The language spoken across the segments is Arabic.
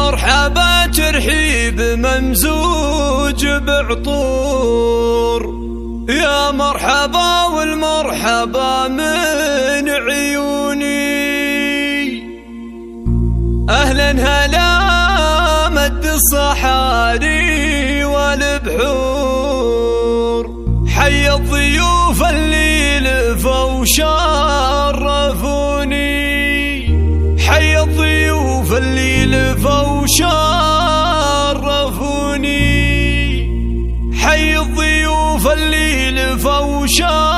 مرحبا ترحيب ممزوج بعطور، يا مرحبا والمرحبا من عيوني. أهلا هلا مد الصحاري والبحور، حي الضيوف اللي لفوا شرفوني، حي الضيوف اللي لفوا شرفوني، حي الضيوف اللي لفوا شرفوني.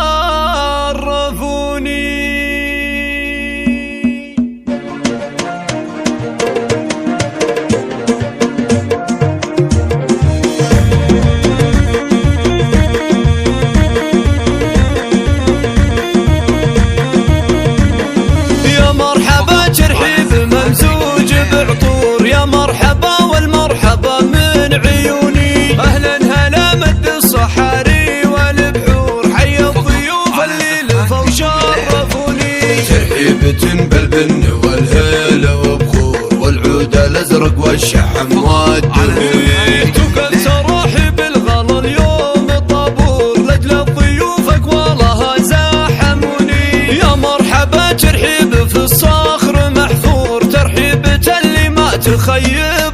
يا مرحبا ترحيب ممزوج بعطور، يا مرحبا والمرحبا من عيوني. أهلا هلا مد الصحاري والبحور، حي الضيوف اللي لفوا شرفوني. ترحيبة بالبن والهيل وبخور، والعود الازرق والشحم والدهور. تقل تراحب الغلا اليوم طابور، لاجل الضيوف اقوالها زاحموني. يا مرحبا ترحيب في الصخر محفور، ترحيبة اللي ما تخيب